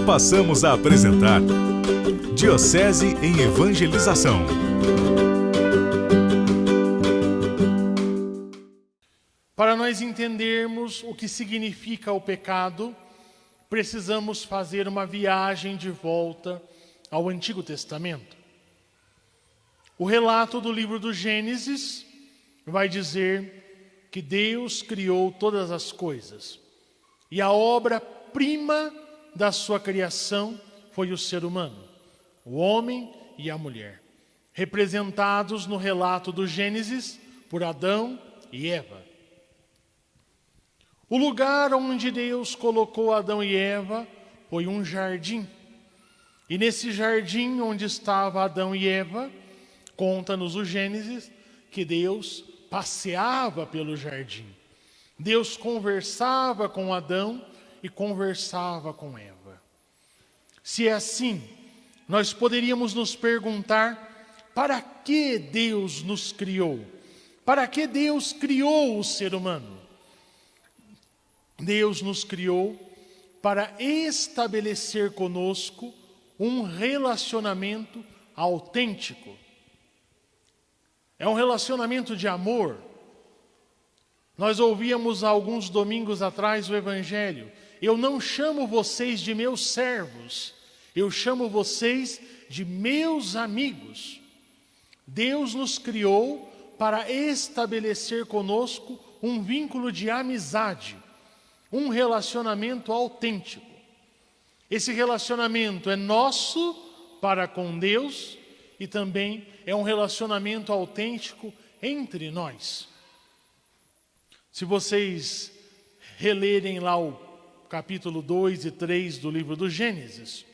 Passamos a apresentar Diocese em Evangelização. Para nós entendermos o que significa o pecado, precisamos fazer uma viagem de volta ao Antigo Testamento. O relato do livro do Gênesis vai dizer que Deus criou todas as coisas. E a obra-prima da sua criação foi o ser humano, o homem e a mulher, representados no relato do Gênesis por Adão e Eva. O lugar onde Deus colocou Adão e Eva foi um jardim. E nesse jardim onde estava Adão e Eva, conta-nos o Gênesis que Deus passeava pelo jardim. Deus conversava com Adão e conversava com Eva. Se é assim, nós poderíamos nos perguntar: para que Deus nos criou? Para que Deus criou o ser humano? Deus nos criou para estabelecer conosco um relacionamento autêntico. É um relacionamento de amor. Nós ouvíamos há alguns domingos atrás o Evangelho. Eu não chamo vocês de meus servos, eu chamo vocês de meus amigos. Deus nos criou para estabelecer conosco um vínculo de amizade, um relacionamento autêntico. Esse relacionamento é nosso para com Deus e também é um relacionamento autêntico entre nós. Se vocês relerem lá o capítulo 2 e 3 do livro do Gênesis,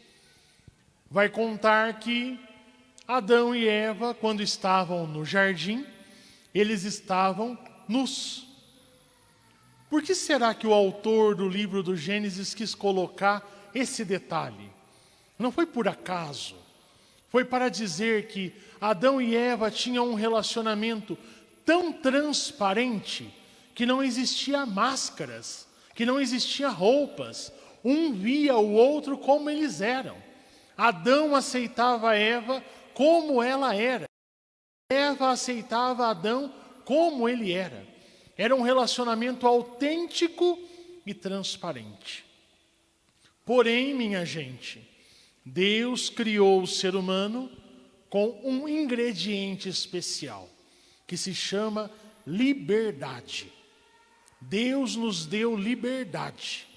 vai contar que Adão e Eva, quando estavam no jardim, eles estavam nus. Por que será que o autor do livro do Gênesis quis colocar esse detalhe? Não foi por acaso. Foi para dizer que Adão e Eva tinham um relacionamento tão transparente que não existia máscaras, que não existia roupas. Um via o outro como eles eram. Adão aceitava Eva como ela era. Eva aceitava Adão como ele era. Era um relacionamento autêntico e transparente. Porém, minha gente, Deus criou o ser humano com um ingrediente especial, que se chama liberdade. Deus nos deu liberdade.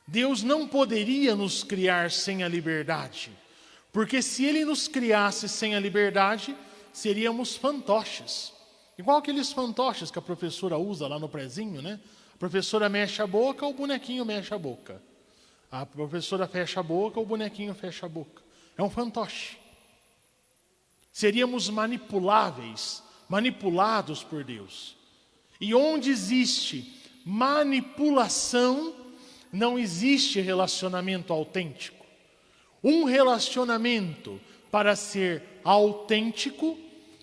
Deus não poderia nos criar sem a liberdade, porque se Ele nos criasse sem a liberdade, seríamos fantoches. Igual aqueles fantoches que a professora usa lá no prezinho, né? A professora mexe a boca, o bonequinho mexe a boca. A professora fecha a boca, o bonequinho fecha a boca. É um fantoche. Seríamos manipuláveis, manipulados por Deus. E onde existe manipulação, não existe relacionamento autêntico. Um relacionamento, para ser autêntico,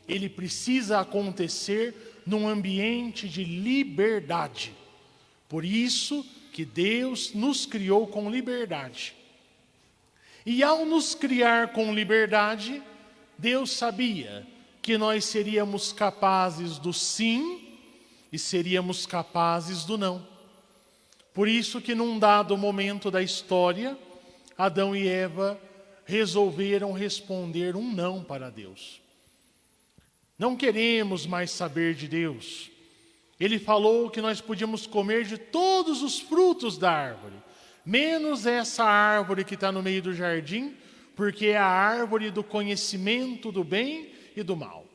ele precisa acontecer num ambiente de liberdade. Por isso que Deus nos criou com liberdade. E ao nos criar com liberdade, Deus sabia que nós seríamos capazes do sim e seríamos capazes do não. Por isso que num dado momento da história, Adão e Eva resolveram responder um não para Deus. Não queremos mais saber de Deus. Ele falou que nós podíamos comer de todos os frutos da árvore, menos essa árvore que está no meio do jardim, porque é a árvore do conhecimento do bem e do mal.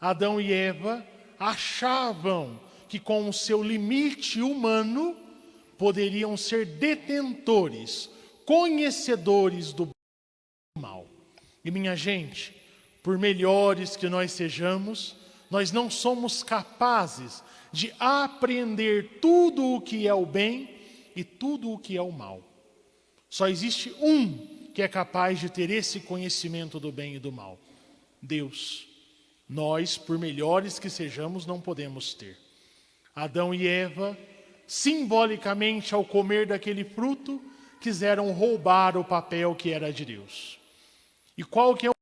Adão e Eva achavam que com o seu limite humano poderiam ser detentores, conhecedores do bem e do mal. E minha gente, por melhores que nós sejamos, nós não somos capazes de apreender tudo o que é o bem e tudo o que é o mal. Só existe um que é capaz de ter esse conhecimento do bem e do mal: Deus. Nós, por melhores que sejamos, não podemos ter. Adão e Eva, simbolicamente, ao comer daquele fruto, quiseram roubar o papel que era de Deus. E qual que é o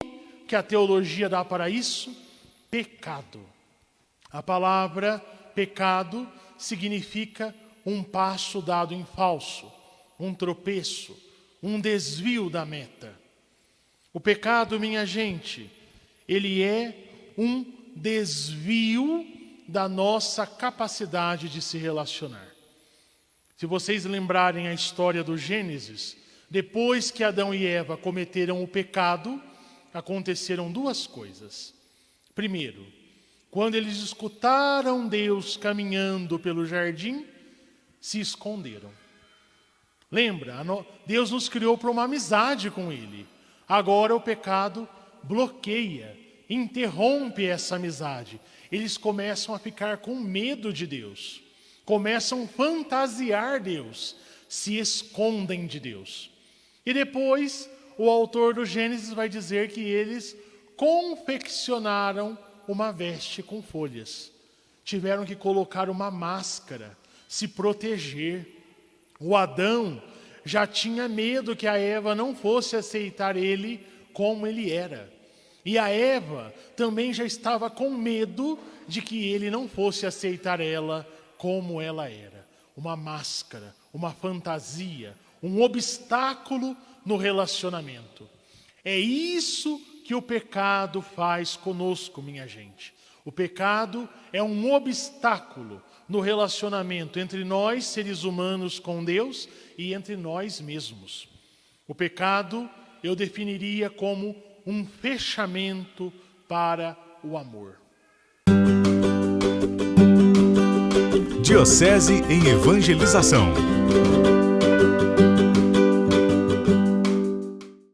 nome que a teologia dá para isso? Pecado. A palavra pecado significa um passo dado em falso, um tropeço, um desvio da meta. O pecado, minha gente, ele é um desvio da nossa capacidade de se relacionar. Se vocês lembrarem a história do Gênesis, depois que Adão e Eva cometeram o pecado, aconteceram duas coisas. Primeiro, quando eles escutaram Deus caminhando pelo jardim, se esconderam. Lembra, Deus nos criou para uma amizade com Ele. Agora o pecado bloqueia, interrompe essa amizade. Eles começam a ficar com medo de Deus. Começam a fantasiar Deus. Se escondem de Deus. E depois, o autor do Gênesis vai dizer que eles confeccionaram uma veste com folhas. Tiveram que colocar uma máscara, se proteger. O Adão já tinha medo que a Eva não fosse aceitar ele como ele era. E a Eva também já estava com medo de que ele não fosse aceitar ela como ela era. Uma máscara, uma fantasia, um obstáculo no relacionamento. É isso que o pecado faz conosco, minha gente. O pecado é um obstáculo no relacionamento entre nós, seres humanos, com Deus e entre nós mesmos. O pecado eu definiria como um fechamento para o amor. Diocese em Evangelização.